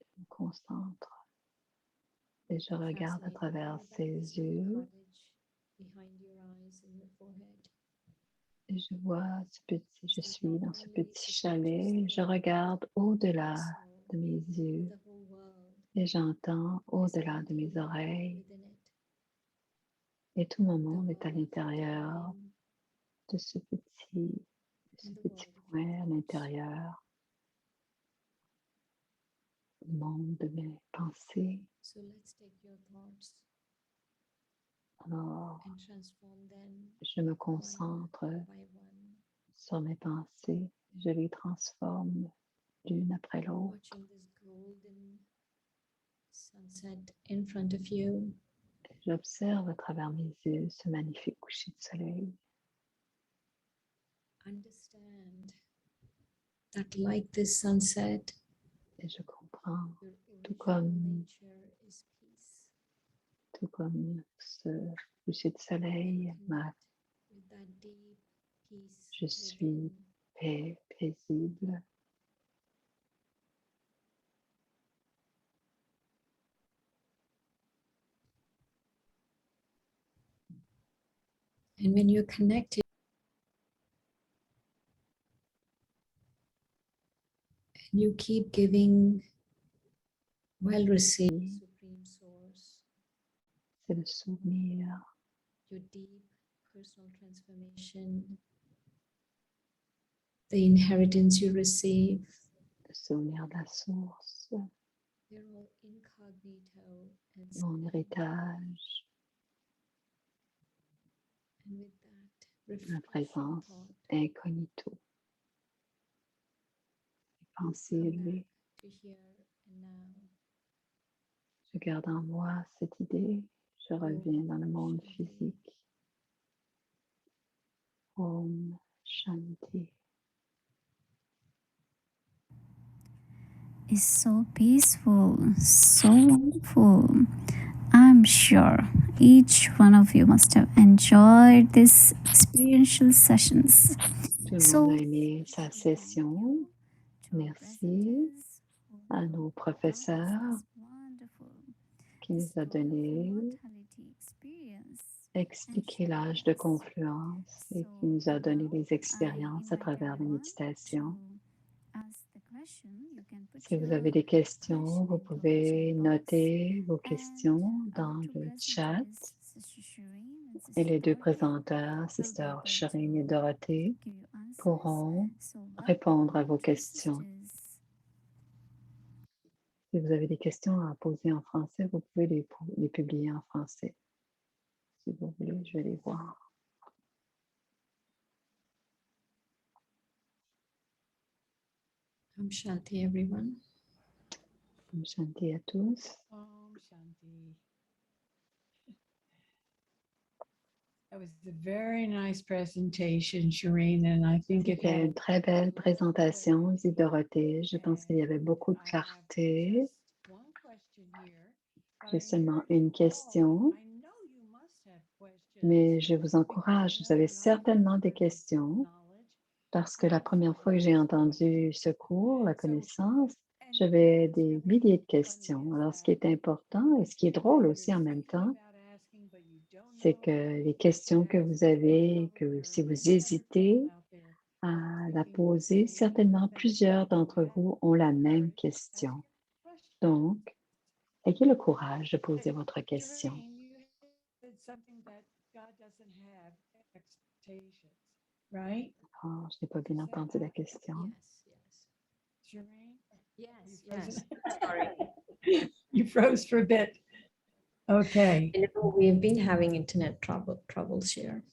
A: je me concentre, et je regarde à
C: Fascinated
A: travers
C: by that
A: ses
C: peaceful
A: yeux,
C: cottage behind your eyes and your forehead.
A: et je vois je
C: So
A: suis
C: not
A: dans ce
C: only
A: petit
C: it
A: chalet,
C: touches
A: et
C: the
A: je
C: world,
A: regarde au-delà
C: also
A: de mes yeux,
C: the whole world
A: et j'entends
C: is
A: au-delà de mes
C: contained
A: oreilles,
C: within it.
A: et tout mon
C: The
A: monde est à
C: world of the
A: l'intérieur
C: mind
A: de ce petit
C: and the
A: petit
C: world of your
A: point à
C: thoughts.
A: l'intérieur, le monde de mes pensées.
C: So let's take your thoughts
A: Alors,
C: and transform them
A: je me
C: one
A: concentre
C: by one,
A: sur mes pensées, je les transforme l'une après l'autre.
C: watching this golden sunset in front of you.
A: J'observe à travers mes yeux ce magnifique coucher de soleil.
C: Understand that like this sunset,
A: Et je comprends,
C: your
A: tout
C: original
A: comme,
C: nature is peace.
A: tout comme ce coucher de soleil,
C: With that deep peace
A: je suis
C: within.
A: paisible.
C: And when you're connected, and you keep giving well received Supreme Source,
A: C'est le souvenir,
C: your deep personal transformation, the inheritance you receive,
A: le souvenir de la source,
C: they're all incognito and
A: mon
C: silent.
A: héritage,
C: And with that
A: ma
C: refreshing
A: présence
C: thought,
A: incognito, pensée
C: come
A: élevée.
C: back to here and now.
A: Je garde en moi cette idée, je reviens dans le monde physique. Om Shanti.
B: Is so peaceful, so wonderful. I'm sure each one of you must have enjoyed these experiential sessions.
A: Tout le
B: So,
A: monde a aimé sa session. Merci à nos professeurs qui nous a expliqué l'âge de confluence et qui nous a donné des expériences à travers la méditation. Si vous avez des questions, vous pouvez noter vos questions dans le chat. Et les deux présenteurs, Sister Shireen et Dorothée, pourront répondre à vos questions. Si vous avez des questions à poser en français, vous pouvez les publier en français. Si vous voulez, je vais les voir.
C: Om Shanti, everyone.
A: Om Shanti à tous.
D: Om Shanti. That was a very nice presentation, Shireen, and I think it
A: C'était
D: had
A: une très belle présentation, dit Dorothée. Je pense qu'il y avait beaucoup de
D: I have
A: clarté.
D: just one question here, but
A: J'ai
D: I
A: seulement
D: encourage
A: une
D: you all.
A: question,
D: I know you must have questions
A: mais je vous
D: because
A: encourage, vous avez
D: whenever I
A: certainement
D: hear
A: des questions,
D: knowledge,
A: parce que la première fois que j'ai entendu ce cours, la
D: and so
A: connaissance,
D: and
A: j'avais
D: what's
A: des
D: really
A: milliers de
D: funny
A: questions.
D: is
A: Alors, ce
D: that
A: qui est important et ce qui est
D: that
A: drôle
D: you're
A: aussi en même
D: thinking
A: temps,
D: about asking, but you don't
A: c'est
D: know
A: que les
D: if
A: questions que
D: as
A: vous avez,
D: over
A: que si
D: many
A: vous
D: other
A: hésitez
D: people out there
A: à
D: are
A: la
D: thinking the
A: poser,
D: same
A: certainement
D: thing
A: plusieurs
D: that you
A: d'entre
D: have.
A: vous ont la même
D: Ask
A: question.
D: your question.
A: Donc, ayez le courage de poser votre question.
D: Shireen, you said something that God doesn't have expectations, right?
A: Oh, je n'ai pas bien
D: You said
A: entendu la
D: that?
A: question.
C: Yes.
D: Shireen?
C: Yes.
D: You
C: Yes.
D: frozen?
C: Sorry.
D: You froze for a bit. Okay.
C: You know, we've been having internet troubles here.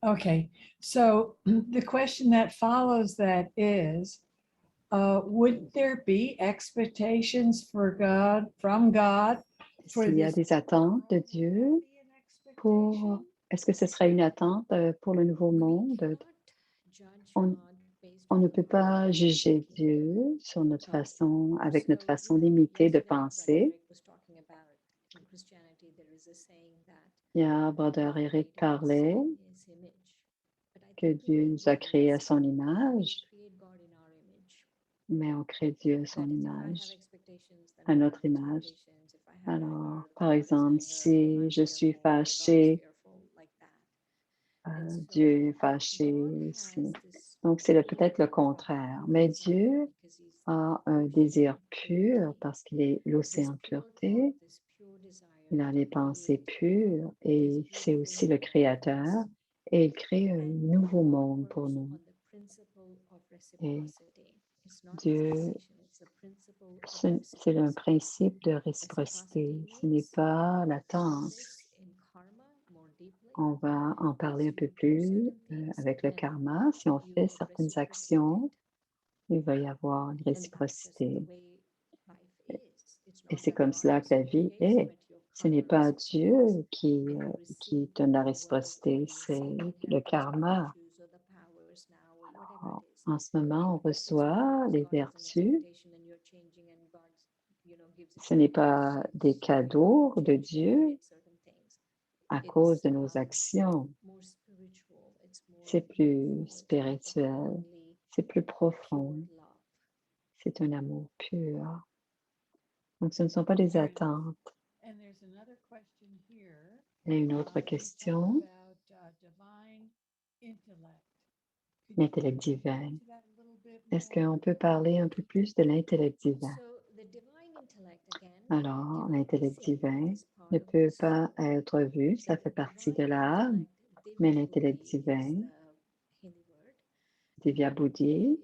D: Okay. So the question that follows that is, would there be expectations for God, from God, for
A: S'il y a
D: this?
A: des attentes de Dieu pour, est-ce que ce serait une attente pour le nouveau monde? On, on ne peut pas juger Dieu sur notre façon, avec notre façon limitée de penser. Hier, Brother Eric parlait que Dieu nous a créés à son image, mais on crée Dieu à son image, à notre image. Alors, par exemple, si je suis fâchée, Dieu est fâché aussi. Donc, c'est peut-être le contraire. Mais Dieu a un désir pur parce qu'il est l'océan pureté. Il a les pensées pures et c'est aussi le Créateur. Et il crée un nouveau monde pour nous. Et Dieu, c'est un principe de réciprocité. Ce n'est pas l'attente. On va en parler un peu plus avec le karma. Si on fait certaines actions, il va y avoir une réciprocité. Et c'est comme cela que la vie est. Ce n'est pas Dieu qui donne la réciprocité, c'est le karma. Alors, en ce moment, on reçoit les vertus. Ce n'est pas des cadeaux de Dieu à cause de nos actions. C'est plus spirituel, c'est plus profond, c'est un amour pur. Donc, ce ne sont pas des attentes. Et une autre question, l'intellect divin. Est-ce qu'on peut parler un peu plus de l'intellect divin? Alors, l'intellect divin ne peut pas être vu, ça fait partie de l'âme, mais l'intellect divin, Divya Buddhi,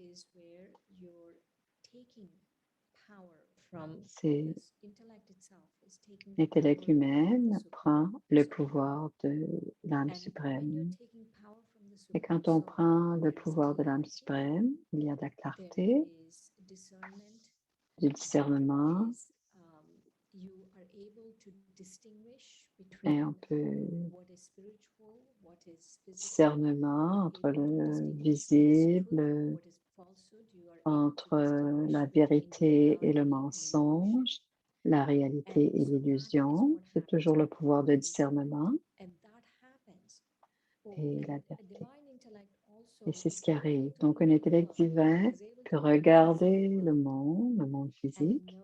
A: c'est l'intellect humain prend le pouvoir de l'âme suprême. Et quand on prend le pouvoir de l'âme suprême, il y a de la clarté, du discernement, et on peut discernement entre le visible, entre la vérité et le mensonge, la réalité et l'illusion. C'est toujours le pouvoir de discernement et la vérité. Et c'est ce qui arrive. Donc, un intellect divin peut regarder le monde physique,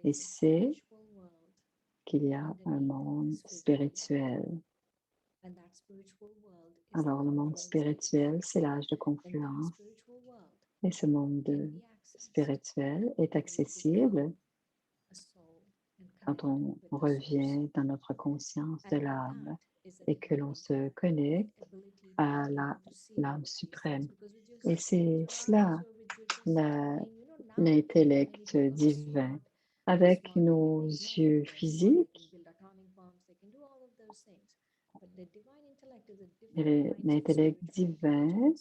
A: et sait qu'il y a un monde spirituel. Alors, le monde spirituel, c'est l'âge de confluence. Et ce monde spirituel est accessible quand on revient dans notre conscience de l'âme et que l'on se connecte à l'âme suprême. Et c'est cela, l'intellect divin. Avec nos yeux physiques, l'intellect divin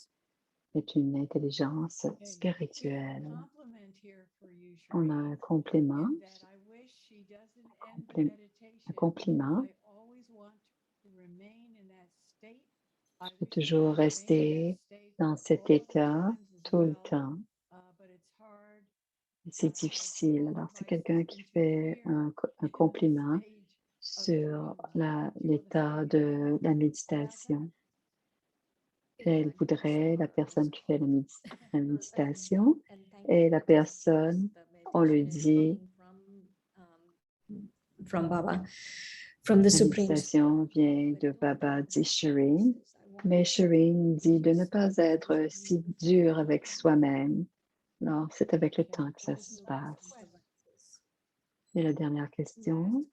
A: est une intelligence spirituelle. On a un compliment, un compliment. Je peux toujours rester dans cet état tout le temps. C'est difficile. Alors, c'est quelqu'un qui fait un compliment sur l'état de la méditation. Elle voudrait, la personne qui fait la méditation, et la personne, on le dit,
C: from Baba, from the
A: la
C: Supreme.
A: méditation vient de Baba, dit Shireen, mais Shireen dit de ne pas être si dur avec soi-même. Alors, c'est avec le temps que ça se passe. Et la dernière question,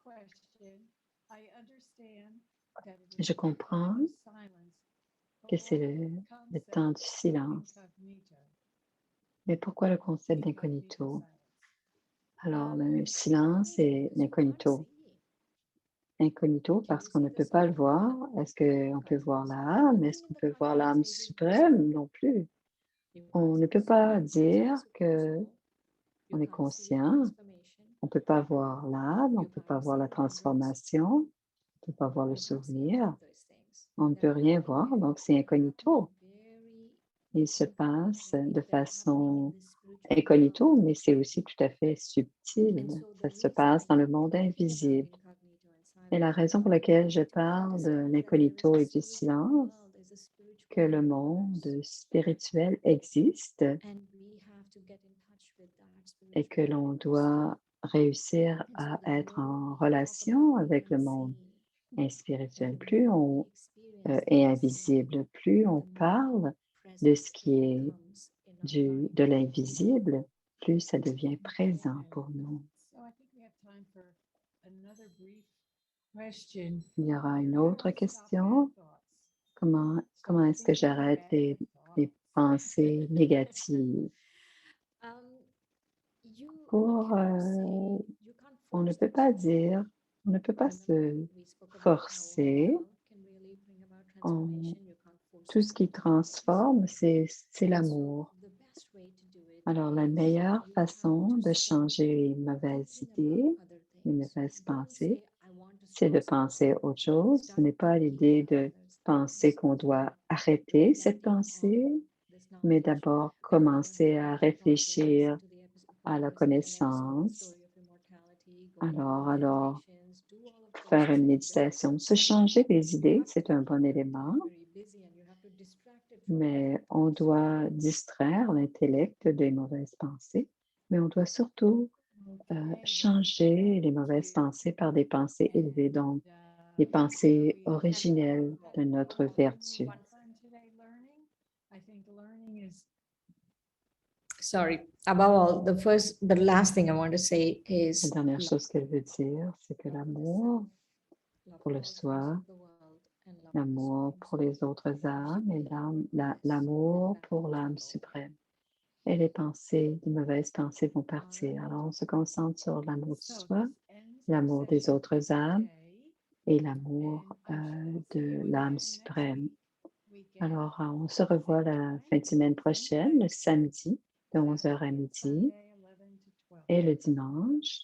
A: je comprends que c'est le temps du silence. Mais pourquoi le concept d'incognito? Alors, le silence et l'incognito. Incognito parce qu'on ne peut pas le voir. Est-ce qu'on peut voir l'âme? Est-ce qu'on peut voir l'âme suprême? Non plus. On ne peut pas dire que on est conscient. On ne peut pas voir l'âme, on ne peut pas voir la transformation, on ne peut pas voir le souvenir. On ne peut rien voir, donc c'est incognito. Il se passe de façon incognito, mais c'est aussi tout à fait subtil. Ça se passe dans le monde invisible. Et la raison pour laquelle je parle de l'incognito et du silence, que le monde spirituel existe et que l'on doit réussir à être en relation avec le monde inspirituel. Plus on est invisible, plus on parle de ce qui est de l'invisible, plus ça devient présent pour nous. Il y aura une autre question. Comment est-ce que j'arrête les pensées négatives? On ne peut pas dire, on ne peut pas se forcer. Tout ce qui transforme, c'est l'amour. Alors, la meilleure façon de changer les mauvaises idées, les mauvaises pensées, c'est de penser autre chose. Ce n'est pas l'idée de penser qu'on doit arrêter cette pensée, mais d'abord commencer à réfléchir à la connaissance. Alors, faire une méditation, se changer les idées, c'est un bon élément, mais on doit distraire l'intellect des mauvaises pensées, mais on doit surtout changer les mauvaises pensées par des pensées élevées, donc les pensées originelles de notre vertu.
C: Sorry, above all, the last thing I want to say
A: La
C: is
A: dernière chose qu'elle veut dire, c'est que l'amour pour le soi, l'amour pour les autres âmes et l'amour pour l'âme suprême. Et les mauvaises pensées vont partir. Alors, on se concentre sur l'amour de soi, l'amour des autres âmes et l'amour de l'âme suprême. Alors, on se revoit la fin de semaine prochaine, le samedi, de 11h à midi, et le dimanche.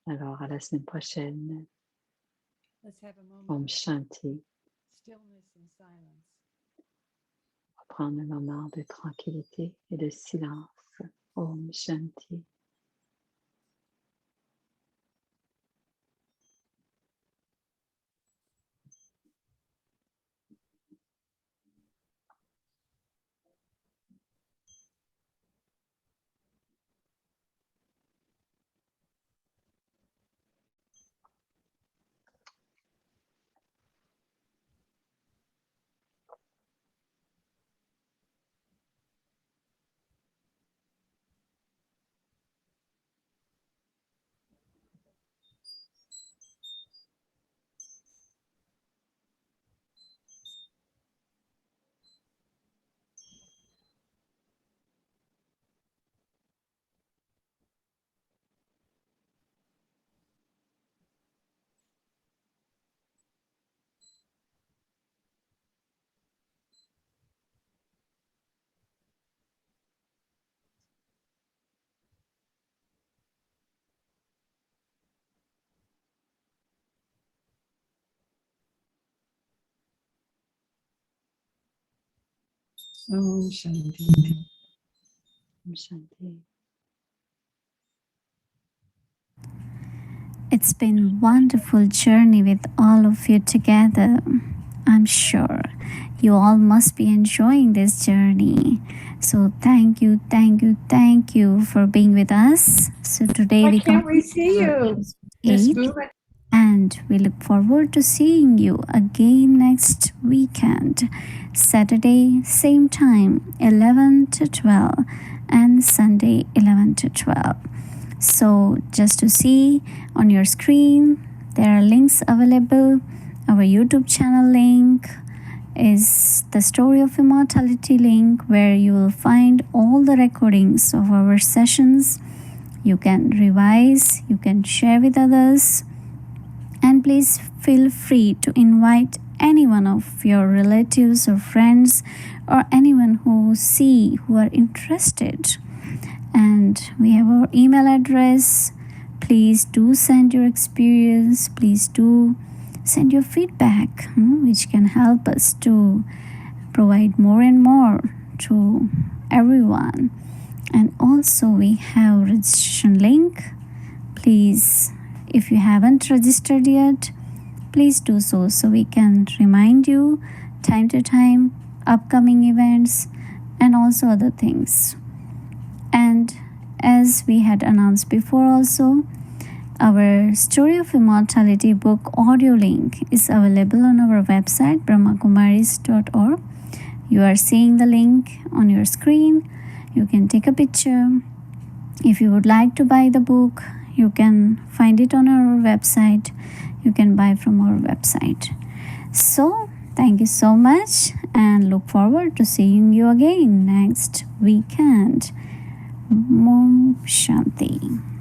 A: Alors, à la semaine prochaine. Om Shanti. On va prendre un moment de tranquillité et de silence. Om Shanti.
D: Om Shanti.
A: Om Shanti.
B: It's been wonderful journey with all of you together. I'm sure you all must be enjoying this journey. So thank you for being with us. So today
D: Why can't we see you,
B: episode
D: Miss
B: 8,
D: Boo?
B: and we look forward to seeing you again next weekend, Saturday same time 11 to 12 and Sunday 11 to 12. So just to see on your screen, there are links available. Our YouTube channel link is the Story of Immortality link, where you will find all the recordings of our sessions. You can revise, you can share with others, and please feel free to invite any one of your relatives or friends or anyone who are interested. And we have our email address. Please do send your experience. Please do send your feedback, which can help us to provide more and more to everyone. And also we have registration link. Please, if you haven't registered yet, please do so we can remind you time to time upcoming events and also other things. And as we had announced before also, our Story of Immortality book audio link is available on our website brahmakumaris.org. You are seeing the link on your screen. You can take a picture. If you would like to buy the book, you can find it on our website. You can buy from our website. So thank you so much, and look forward to seeing you again next weekend. Om Shanti.